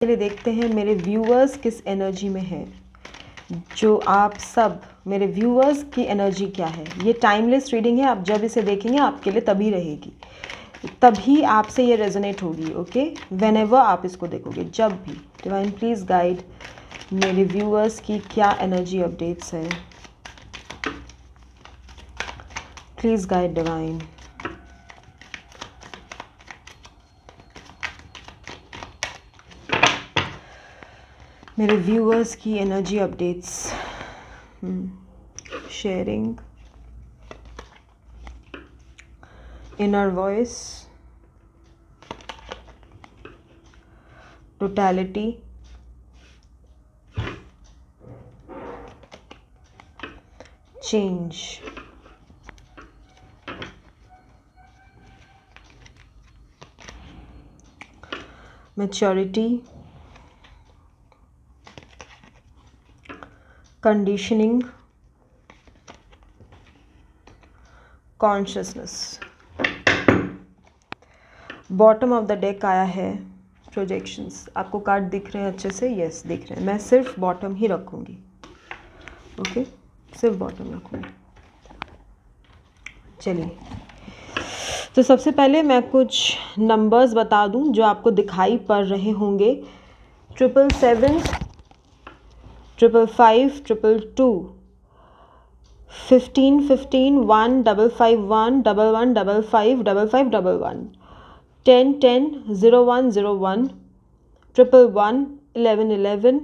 पहले देखते हैं मेरे व्यूअर्स किस एनर्जी में है। जो आप सब मेरे व्यूअर्स की एनर्जी क्या है। ये टाइमलेस रीडिंग है, आप जब इसे देखेंगे आपके लिए तभी रहेगी, तभी आपसे ये रेजोनेट होगी। ओके, व्हेनेवर आप इसको देखोगे, जब भी। डिवाइन प्लीज़ गाइड मेरे व्यूअर्स की क्या एनर्जी अपडेट्स है। Please guide divine. मेरे व्यूअर्स की energy updates. Sharing, inner voice, totality, change, maturity, conditioning, consciousness. Bottom of the deck आया है प्रोजेक्शंस। आपको कार्ड दिख रहे हैं अच्छे से? यस, दिख रहे हैं। मैं सिर्फ बॉटम ही रखूँगी। ओके, सिर्फ बॉटम रखूँगी। चलिए, तो सबसे पहले मैं कुछ नंबर्स बता दूं जो आपको दिखाई पड़ रहे होंगे। 777, 555, 222, 15, 15, 1, 551, 11, 55, 5511, 10, 10, 01, 01, 111, 11, 11।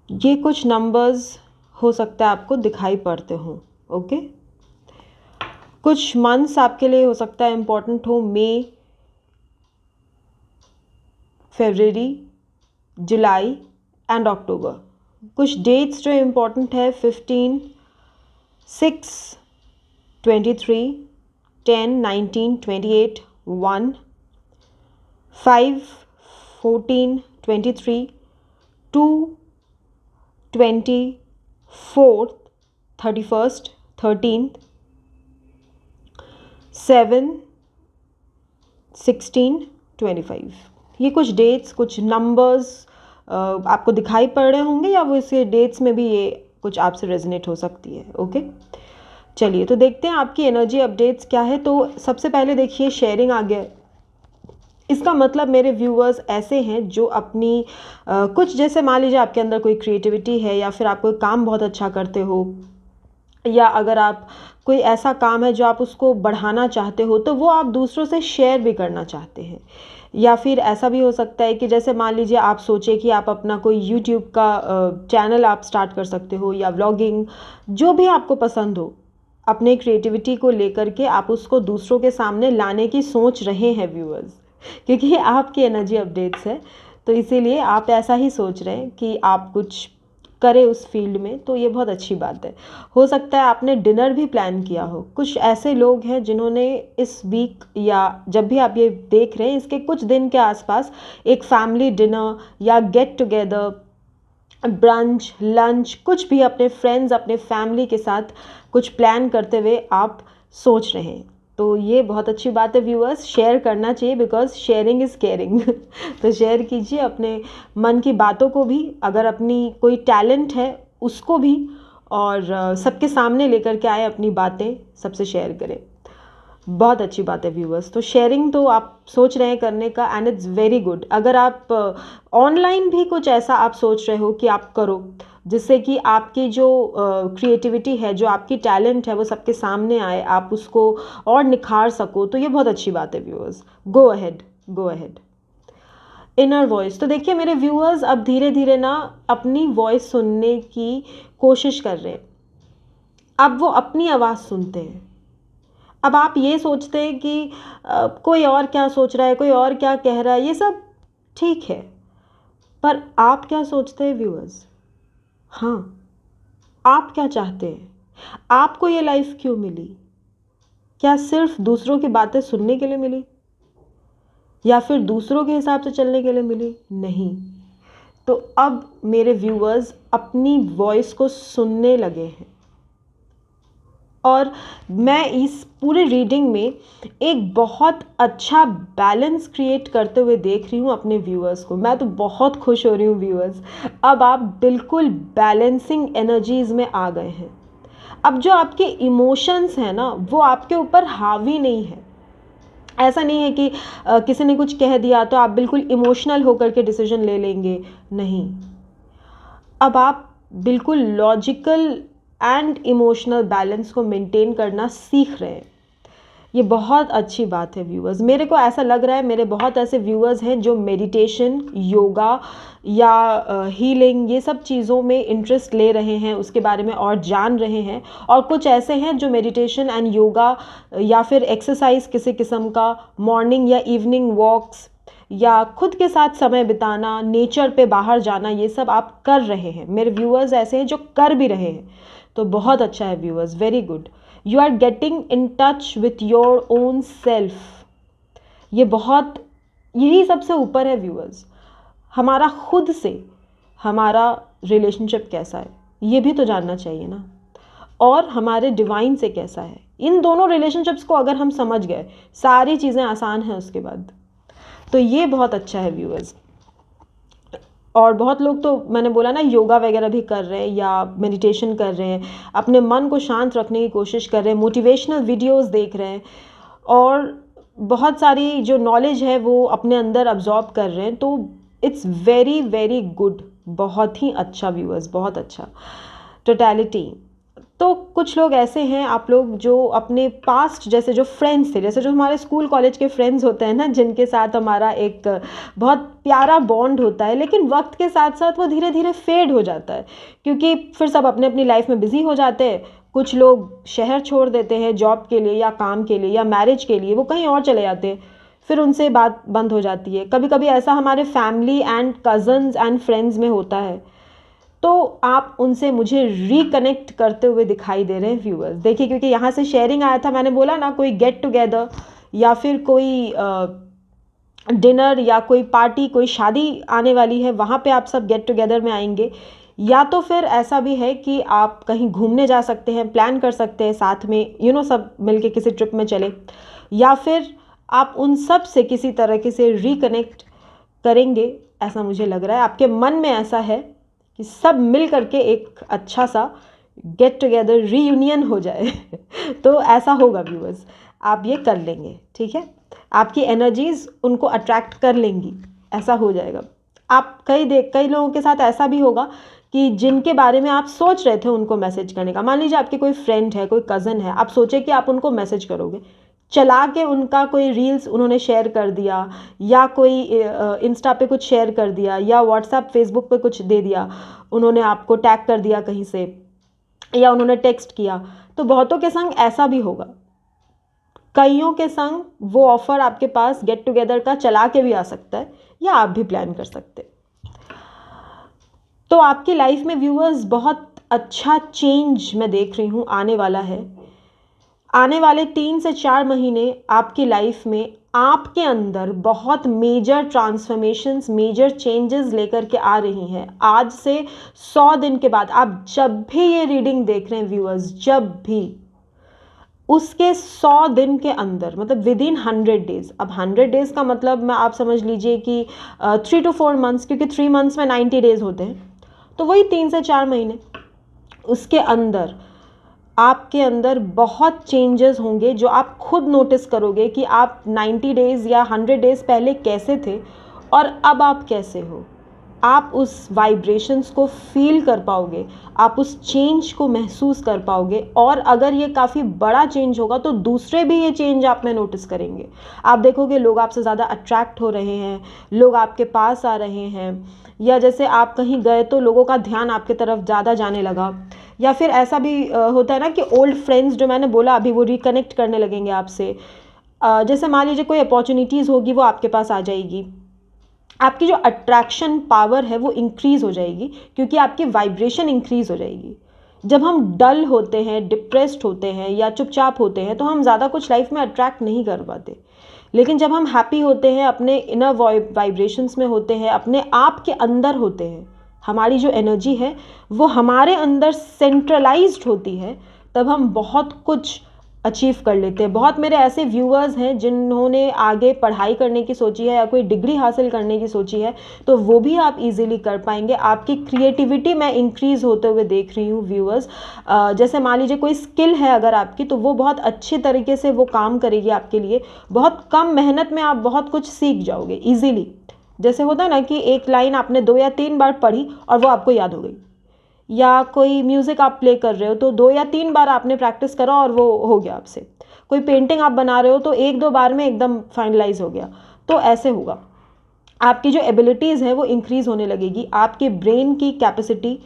ये कुछ नंबर्स हो सकता है आपको दिखाई पड़ते हों। ओके, कुछ मंथ्स आपके लिए हो सकता है इम्पोर्टेंट हो। मई, फरवरी, जुलाई एंड अक्टूबर। कुछ डेट्स जो इम्पोर्टेंट है 15, 6, 23, 10, 19, 28, 1, 5, 14, 23, 2, 20, 4, 31, 13, 7, 16, 25। ये कुछ डेट्स, कुछ नंबर्स आपको दिखाई पड़ रहे होंगे, या वो इसके डेट्स में भी ये कुछ आपसे रेजोनेट हो सकती है। ओके, चलिए तो देखते हैं आपकी एनर्जी अपडेट्स क्या है। तो सबसे पहले देखिए, शेयरिंग आ गया। इसका मतलब मेरे व्यूअर्स ऐसे हैं जो अपनी कुछ, जैसे मान लीजिए आपके अंदर कोई क्रिएटिविटी है, या फिर आप कोई काम बहुत अच्छा करते हो, या अगर आप कोई ऐसा काम है जो आप उसको बढ़ाना चाहते हो, तो वो आप दूसरों से शेयर भी करना चाहते हैं। या फिर ऐसा भी हो सकता है कि जैसे मान लीजिए आप सोचे कि आप अपना कोई यूट्यूब का चैनल आप स्टार्ट कर सकते हो, या व्लॉगिंग, जो भी आपको पसंद हो, अपने क्रिएटिविटी को लेकर के आप उसको दूसरों के सामने लाने की सोच रहे हैं व्यूअर्स, क्योंकि ये आपकी एनर्जी अपडेट्स है। तो इसीलिए आप ऐसा ही सोच रहे हैं कि आप कुछ करें उस फील्ड में, तो ये बहुत अच्छी बात है। हो सकता है आपने डिनर भी प्लान किया हो। कुछ ऐसे लोग हैं जिन्होंने इस वीक, या जब भी आप ये देख रहे हैं इसके कुछ दिन के आसपास, एक फैमिली डिनर या गेट टुगेदर, ब्रंच, लंच, कुछ भी अपने फ्रेंड्स, अपने फैमिली के साथ कुछ प्लान करते हुए आप सोच रहे हैं। तो ये बहुत अच्छी बात है व्यूअर्स, शेयर करना चाहिए, बिकॉज शेयरिंग इज़ केयरिंग। तो शेयर कीजिए अपने मन की बातों को भी, अगर अपनी कोई टैलेंट है उसको भी, और सबके सामने लेकर के आए अपनी बातें, सबसे शेयर करें। बहुत अच्छी बात है व्यूअर्स। तो शेयरिंग तो आप सोच रहे हैं करने का, एंड इट्स वेरी गुड। अगर आप ऑनलाइन भी कुछ ऐसा आप सोच रहे हो कि आप करो, जिससे कि आपकी जो क्रिएटिविटी है, जो आपकी टैलेंट है, वो सबके सामने आए, आप उसको और निखार सको, तो ये बहुत अच्छी बात है viewers. Go ahead, go ahead. Inner voice, तो देखिए मेरे व्यूअर्स अब धीरे धीरे ना अपनी वॉइस सुनने की कोशिश कर रहे हैं। अब वो अपनी आवाज़ सुनते हैं। अब आप ये सोचते हैं कि कोई और क्या सोच रहा है, कोई और क्या कह रहा है, ये सब ठीक है, पर आप क्या सोचते हैं व्यूअर्स? हाँ, आप क्या चाहते हैं? आपको ये लाइफ क्यों मिली? क्या सिर्फ दूसरों की बातें सुनने के लिए मिली, या फिर दूसरों के हिसाब से चलने के लिए मिली? नहीं। तो अब मेरे व्यूअर्स अपनी वॉइस को सुनने लगे हैं। और मैं इस पूरे रीडिंग में एक बहुत अच्छा बैलेंस क्रिएट करते हुए देख रही हूँ अपने व्यूअर्स को। मैं तो बहुत खुश हो रही हूँ व्यूअर्स, अब आप बिल्कुल बैलेंसिंग एनर्जीज़ में आ गए हैं। अब जो आपके इमोशंस हैं ना, वो आपके ऊपर हावी नहीं है। ऐसा नहीं है कि किसी ने कुछ कह दिया तो आप बिल्कुल इमोशनल होकर के डिसीजन ले लेंगे, नहीं। अब आप बिल्कुल लॉजिकल एंड इमोशनल बैलेंस को मेंटेन करना सीख रहे हैं। ये बहुत अच्छी बात है व्यूअर्स। मेरे को ऐसा लग रहा है मेरे बहुत ऐसे व्यूअर्स हैं जो मेडिटेशन, योगा या हीलिंग ये सब चीज़ों में इंटरेस्ट ले रहे हैं, उसके बारे में और जान रहे हैं। और कुछ ऐसे हैं जो मेडिटेशन एंड योगा या फिर एक्सरसाइज किसी किस्म का, मॉर्निंग या इवनिंग वॉक्स या खुद के साथ समय बिताना, नेचर पे बाहर जाना, ये सब आप कर रहे हैं। मेरे व्यूअर्स ऐसे हैं जो कर भी रहे हैं, तो बहुत अच्छा है viewers, very good. You are getting in touch with your own self. ये बहुत, यही सबसे ऊपर है व्यूअर्स। हमारा खुद से हमारा रिलेशनशिप कैसा है ये भी तो जानना चाहिए ना, और हमारे डिवाइन से कैसा है। इन दोनों रिलेशनशिप्स को अगर हम समझ गए, सारी चीज़ें आसान हैं उसके बाद। तो ये बहुत अच्छा है व्यूअर्स। और बहुत लोग तो मैंने बोला ना योगा वगैरह भी कर रहे हैं या मेडिटेशन कर रहे हैं, अपने मन को शांत रखने की कोशिश कर रहे हैं, मोटिवेशनल वीडियोस देख रहे हैं और बहुत सारी जो नॉलेज है वो अपने अंदर अब्जॉर्ब कर रहे हैं। तो इट्स वेरी वेरी गुड, बहुत ही अच्छा व्यूअर्स, बहुत अच्छा। टोटलिटी। तो कुछ लोग ऐसे हैं आप लोग जो अपने पास्ट जैसे जो फ्रेंड्स थे, जैसे जो हमारे स्कूल कॉलेज के फ्रेंड्स होते हैं ना, जिनके साथ हमारा एक बहुत प्यारा बॉन्ड होता है, लेकिन वक्त के साथ साथ वो धीरे धीरे फेड हो जाता है क्योंकि फिर सब अपने अपनी लाइफ में बिजी हो जाते हैं। कुछ लोग शहर छोड़ देते हैं जॉब के लिए या काम के लिए या मैरिज के लिए, वो कहीं और चले जाते हैं, फिर उनसे बात बंद हो जाती है। कभी कभी ऐसा हमारे family and cousins and friends में होता है, तो आप उनसे मुझे रिकनेक्ट करते हुए दिखाई दे रहे हैं व्यूअर्स। देखिए, क्योंकि यहाँ से शेयरिंग आया था, मैंने बोला ना कोई गेट टुगेदर या फिर कोई डिनर या कोई पार्टी, कोई शादी आने वाली है, वहाँ पे आप सब गेट टुगेदर में आएंगे। या तो फिर ऐसा भी है कि आप कहीं घूमने जा सकते हैं, प्लान कर सकते हैं साथ में, सब मिलके किसी ट्रिप में चले, या फिर आप उन सब से किसी तरीके से रिकनेक्ट करेंगे। ऐसा मुझे लग रहा है आपके मन में ऐसा है कि सब मिल करके एक अच्छा सा गेट टुगेदर रीयूनियन हो जाए तो ऐसा होगा व्यूअर्स, आप ये कर लेंगे, ठीक है। आपकी एनर्जीज उनको अट्रैक्ट कर लेंगी, ऐसा हो जाएगा। आप कई लोगों के साथ ऐसा भी होगा कि जिनके बारे में आप सोच रहे थे उनको मैसेज करने का, मान लीजिए आपके कोई फ्रेंड है, कोई कज़न है, आप सोचे कि आप उनको मैसेज करोगे, चला के उनका कोई रील्स उन्होंने शेयर कर दिया या कोई इंस्टा पे कुछ शेयर कर दिया या व्हाट्सएप फेसबुक पे कुछ दे दिया, उन्होंने आपको टैग कर दिया कहीं से या उन्होंने टेक्स्ट किया। तो बहुतों के संग ऐसा भी होगा, कईयों के संग वो ऑफर आपके पास गेट टुगेदर का चला के भी आ सकता है या आप भी प्लान कर सकते हैं। तो आपकी लाइफ में व्यूअर्स बहुत अच्छा चेंज मैं देख रही हूँ आने वाला है। आने वाले 3 से 4 महीने आपकी लाइफ में आपके अंदर बहुत मेजर ट्रांसफॉर्मेशंस, मेजर चेंजेस लेकर के आ रही हैं। आज से 100 दिन के बाद आप जब भी ये रीडिंग देख रहे हैं व्यूअर्स, जब भी, उसके 100 दिन के अंदर, मतलब विद इन 100 डेज। अब 100 डेज का मतलब मैं आप समझ लीजिए कि 3 to 4 मंथ्स, क्योंकि 3 मंथ्स में 90 डेज होते हैं, तो वही 3 से 4 महीने, उसके अंदर आपके अंदर बहुत चेंजेस होंगे जो आप खुद नोटिस करोगे कि आप 90 डेज़ या 100 डेज़ पहले कैसे थे और अब आप कैसे हो। आप उस वाइब्रेशंस को फील कर पाओगे, आप उस चेंज को महसूस कर पाओगे, और अगर ये काफ़ी बड़ा चेंज होगा तो दूसरे भी ये चेंज आप में नोटिस करेंगे। आप देखोगे लोग आपसे ज़्यादा अट्रैक्ट हो रहे हैं, लोग आपके पास आ रहे हैं, या जैसे आप कहीं गए तो लोगों का ध्यान आपकी तरफ ज़्यादा जाने लगा, या फिर ऐसा भी होता है ना कि ओल्ड फ्रेंड्स जो मैंने बोला अभी, वो रिकनेक्ट करने लगेंगे आपसे। जैसे मान लीजिए कोई अपॉर्चुनिटीज़ होगी वो आपके पास आ जाएगी, आपकी जो अट्रैक्शन पावर है वो इंक्रीज़ हो जाएगी क्योंकि आपकी वाइब्रेशन इंक्रीज़ हो जाएगी। जब हम डल होते हैं, डिप्रेस्ड होते हैं या चुपचाप होते हैं तो हम ज़्यादा कुछ लाइफ में अट्रैक्ट नहीं कर पाते, लेकिन जब हम हैप्पी होते हैं, अपने इनर वाइब्रेशंस में होते हैं, अपने आप के अंदर होते हैं, हमारी जो एनर्जी है वो हमारे अंदर सेंट्रलाइज्ड होती है, तब हम बहुत कुछ अचीव कर लेते हैं। बहुत मेरे ऐसे व्यूअर्स हैं जिन्होंने आगे पढ़ाई करने की सोची है या कोई डिग्री हासिल करने की सोची है, तो वो भी आप इजीली कर पाएंगे। आपकी क्रिएटिविटी मैं इंक्रीज़ होते हुए देख रही हूँ व्यूअर्स। जैसे मान लीजिए कोई स्किल है अगर आपकी, तो वो बहुत अच्छे तरीके से वो काम करेगी आपके लिए। बहुत कम मेहनत में आप बहुत कुछ सीख जाओगे ईजीली। जैसे होता है ना कि एक लाइन आपने 2 या 3 बार पढ़ी और वो आपको याद हो गई, या कोई म्यूज़िक आप प्ले कर रहे हो तो 2 या 3 बार आपने प्रैक्टिस करा और वो हो गया आपसे। कोई पेंटिंग आप बना रहे हो तो 1-2 बार में एकदम फाइनलाइज हो गया। तो ऐसे होगा, आपकी जो एबिलिटीज़ है वो इंक्रीज़ होने लगेगी, आपके ब्रेन की कैपेसिटी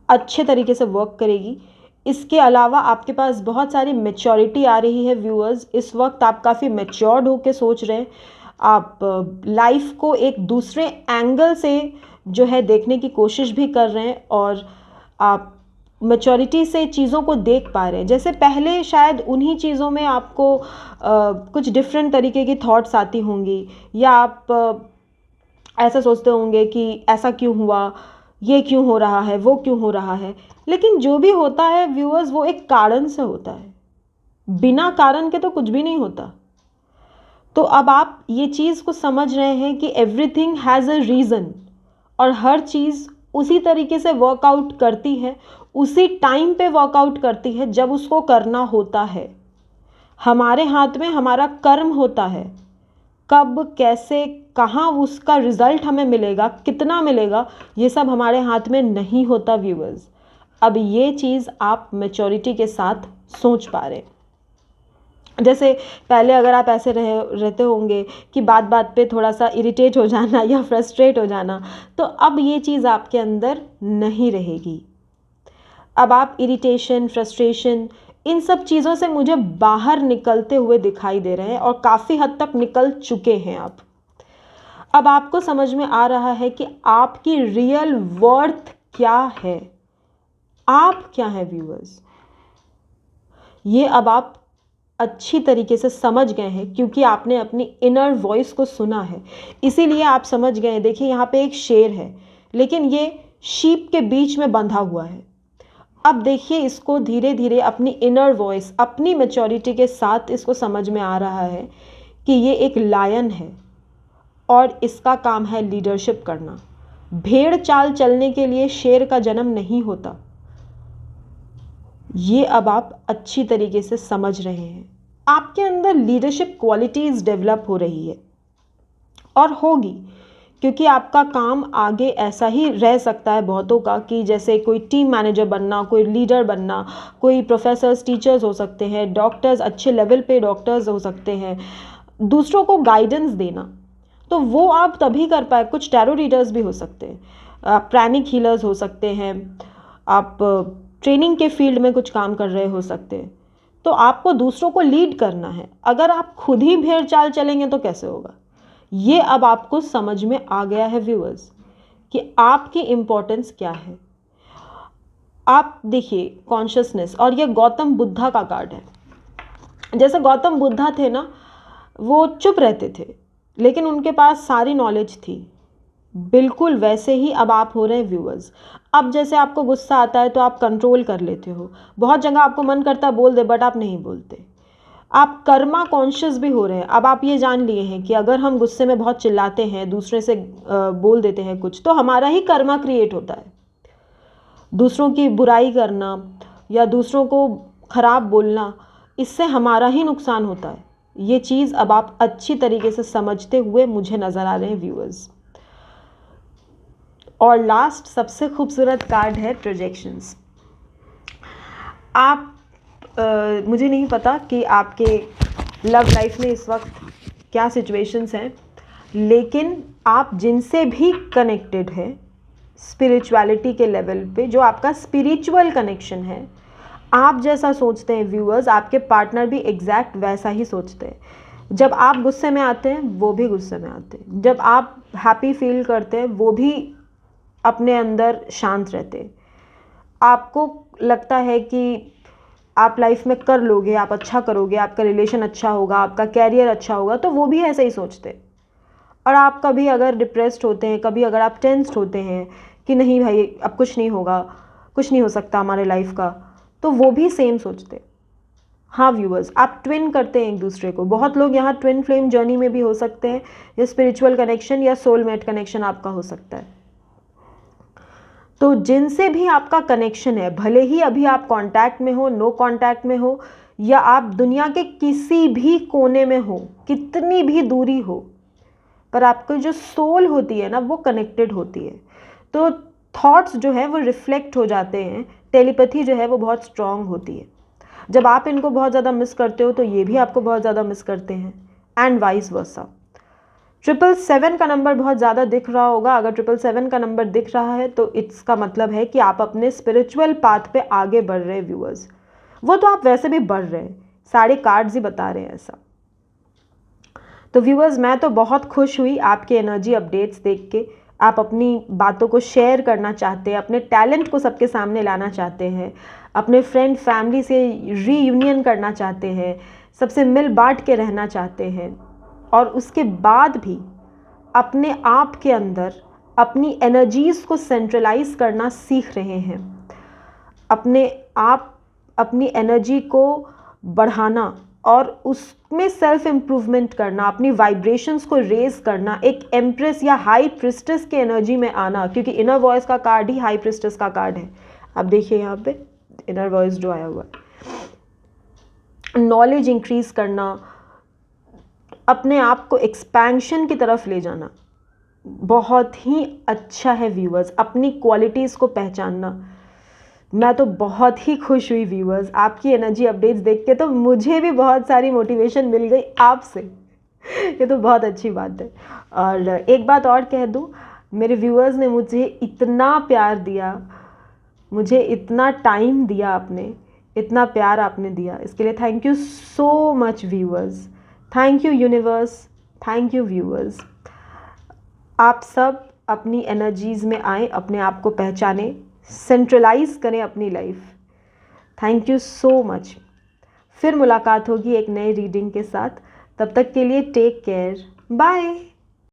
अच्छे तरीके से वर्क करेगी। इसके अलावा आपके पास बहुत सारी मैच्योरिटी आ रही है व्यूअर्स। इस वक्त आप काफ़ी मैच्योर्ड होकर सोच रहे हैं, आप लाइफ को एक दूसरे एंगल से जो है देखने की कोशिश भी कर रहे हैं, और आप मैच्योरिटी से चीज़ों को देख पा रहे हैं। जैसे पहले शायद उन्हीं चीज़ों में आपको कुछ डिफरेंट तरीके की थॉट्स आती होंगी, या आप ऐसा सोचते होंगे कि ऐसा क्यों हुआ, ये क्यों हो रहा है, वो क्यों हो रहा है। लेकिन जो भी होता है व्यूअर्स, वो एक कारण से होता है, बिना कारण के तो कुछ भी नहीं होता। तो अब आप ये चीज़ को समझ रहे हैं कि एवरीथिंग हैज़ अ रीज़न, और हर चीज़ उसी तरीके से वर्कआउट करती है, उसी टाइम पे वर्कआउट करती है जब उसको करना होता है। हमारे हाथ में हमारा कर्म होता है, कब कैसे कहाँ उसका रिजल्ट हमें मिलेगा, कितना मिलेगा, ये सब हमारे हाथ में नहीं होता व्यूअर्स। अब ये चीज़ आप मैच्योरिटी के साथ सोच पा रहे हैं। जैसे पहले अगर आप ऐसे रहते होंगे कि बात बात पे थोड़ा सा इरिटेट हो जाना या फ्रस्ट्रेट हो जाना, तो अब ये चीज़ आपके अंदर नहीं रहेगी। अब आप इरिटेशन, फ्रस्ट्रेशन, इन सब चीज़ों से मुझे बाहर निकलते हुए दिखाई दे रहे हैं, और काफ़ी हद तक निकल चुके हैं आप। अब आपको समझ में आ रहा है कि आपकी रियल वर्थ क्या है, आप क्या है व्यूअर्स। ये अब आप अच्छी तरीके से समझ गए हैं, क्योंकि आपने अपनी इनर वॉइस को सुना है, इसीलिए आप समझ गए हैं। देखिए यहाँ पे एक शेर है, लेकिन ये शीप के बीच में बंधा हुआ है। अब देखिए इसको धीरे धीरे अपनी इनर वॉइस, अपनी मैच्योरिटी के साथ इसको समझ में आ रहा है कि ये एक लायन है, और इसका काम है लीडरशिप करना। भेड़ चाल चलने के लिए शेर का जन्म नहीं होता। ये अब आप अच्छी तरीके से समझ रहे हैं। आपके अंदर लीडरशिप क्वालिटीज़ डेवलप हो रही है, और होगी, क्योंकि आपका काम आगे ऐसा ही रह सकता है बहुतों का कि जैसे कोई टीम मैनेजर बनना, कोई लीडर बनना, कोई प्रोफेसर्स, टीचर्स हो सकते हैं, डॉक्टर्स, अच्छे लेवल पे डॉक्टर्स हो सकते हैं, दूसरों को गाइडेंस देना, तो वो आप तभी कर पाए। कुछ टैरो रीडर्स भी हो सकते हैं, आप प्राणिक हीलर्स हो सकते हैं, आप ट्रेनिंग के फील्ड में कुछ काम कर रहे हो सकते हैं। तो आपको दूसरों को लीड करना है। अगर आप खुद ही भेड़ चाल चलेंगे तो कैसे होगा। ये अब आपको समझ में आ गया है व्यूअर्स कि आपकी इम्पोर्टेंस क्या है। आप देखिए कॉन्शियसनेस, और ये गौतम बुद्धा का कार्ड है। जैसे गौतम बुद्धा थे ना, वो चुप रहते थे लेकिन उनके पास सारी नॉलेज थी, बिल्कुल वैसे ही अब आप हो रहे हैं व्यूअर्स। अब जैसे आपको गुस्सा आता है तो आप कंट्रोल कर लेते हो, बहुत जगह आपको मन करता है बोल दे, बट आप नहीं बोलते। आप कर्मा कॉन्शियस भी हो रहे हैं। अब आप ये जान लिए हैं कि अगर हम गुस्से में बहुत चिल्लाते हैं, दूसरे से बोल देते हैं कुछ, तो हमारा ही कर्मा क्रिएट होता है। दूसरों की बुराई करना या दूसरों को खराब बोलना, इससे हमारा ही नुकसान होता है। ये चीज़ अब आप अच्छी तरीके से समझते हुए मुझे नज़र आ रहे हैं व्यूअर्स। और लास्ट सबसे खूबसूरत कार्ड है प्रोजेक्शंस। आप मुझे नहीं पता कि आपके लव लाइफ में इस वक्त क्या सिचुएशंस हैं, लेकिन आप जिनसे भी कनेक्टेड हैं स्पिरिचुअलिटी के लेवल पे, जो आपका स्पिरिचुअल कनेक्शन है, आप जैसा सोचते हैं व्यूअर्स, आपके पार्टनर भी एग्जैक्ट वैसा ही सोचते हैं। जब आप गुस्से में आते हैं वो भी गुस्से में आते हैं, जब आप हैप्पी फील करते हैं वो भी अपने अंदर शांत रहते हैं। आपको लगता है कि आप लाइफ में कर लोगे, आप अच्छा करोगे, आपका रिलेशन अच्छा होगा, आपका कैरियर अच्छा होगा, तो वो भी ऐसे ही सोचते हैं। और आप कभी अगर डिप्रेस्ड होते हैं, कभी अगर आप टेंस्ड होते हैं कि नहीं भाई अब कुछ नहीं होगा, कुछ नहीं हो सकता हमारे लाइफ का, तो वो भी सेम सोचते हैं। हाँ व्यूअर्स, आप ट्विन करते हैं एक दूसरे को। बहुत लोग यहाँ ट्विन फ्लेम जर्नी में भी हो सकते हैं, या स्पिरिचुअल कनेक्शन या सोलमेट कनेक्शन आपका हो सकता है। तो जिनसे भी आपका कनेक्शन है, भले ही अभी आप कांटेक्ट में हो, नो कांटेक्ट में हो, या आप दुनिया के किसी भी कोने में हो, कितनी भी दूरी हो, पर आपकी जो सोल होती है ना, वो कनेक्टेड होती है। तो थॉट्स जो है वो रिफ्लेक्ट हो जाते हैं, टेलीपैथी जो है वो बहुत स्ट्रांग होती है। जब आप इनको बहुत ज़्यादा मिस करते हो तो ये भी आपको बहुत ज़्यादा मिस करते हैं, एंड वाइस वर्सा। 777 का नंबर बहुत ज़्यादा दिख रहा होगा। अगर 777 का नंबर दिख रहा है तो इसका मतलब है कि आप अपने स्पिरिचुअल पाथ पे आगे बढ़ रहे हैं व्यूअर्स। वो तो आप वैसे भी बढ़ रहे हैं, सारे कार्ड्स ही बता रहे हैं ऐसा। तो व्यूअर्स, मैं तो बहुत खुश हुई आपके एनर्जी अपडेट्स देख के। आप अपनी बातों को शेयर करना चाहते हैं, अपने टैलेंट को सबके सामने लाना चाहते हैं, अपने फ्रेंड फैमिली से रीयूनियन करना चाहते हैं, सबसे मिल बांट के रहना चाहते हैं, और उसके बाद भी अपने आप के अंदर अपनी एनर्जीज़ को सेंट्रलाइज करना सीख रहे हैं। अपनी एनर्जी को बढ़ाना और उसमें सेल्फ इम्प्रूवमेंट करना, अपनी वाइब्रेशंस को रेज करना, एक एम्प्रेस या हाई प्रिस्टेस के एनर्जी में आना, क्योंकि इनर वॉइस का कार्ड ही हाई प्रिस्टेस का कार्ड है। आप देखिए यहाँ पे इनर वॉइस जो आया हुआ है। नॉलेज इंक्रीज करना, अपने आप को एक्सपेंशन की तरफ ले जाना, बहुत ही अच्छा है व्यूअर्स। अपनी क्वालिटीज़ को पहचानना। मैं तो बहुत ही खुश हुई व्यूअर्स आपकी एनर्जी अपडेट्स देख के। तो मुझे भी बहुत सारी मोटिवेशन मिल गई आपसे। ये तो बहुत अच्छी बात है। और एक बात और कह दूँ, मेरे व्यूअर्स ने मुझे इतना प्यार दिया, मुझे इतना टाइम दिया, आपने इतना प्यार आपने दिया, इसके लिए thank you so much viewers. Thank you universe, thank you viewers. आप सब अपनी एनर्जीज़ में आएँ, अपने आप को पहचानें, सेंट्रलाइज करें अपनी life. Thank you so much. फिर मुलाकात होगी एक नए रीडिंग के साथ। तब तक के लिए टेक केयर, बाय।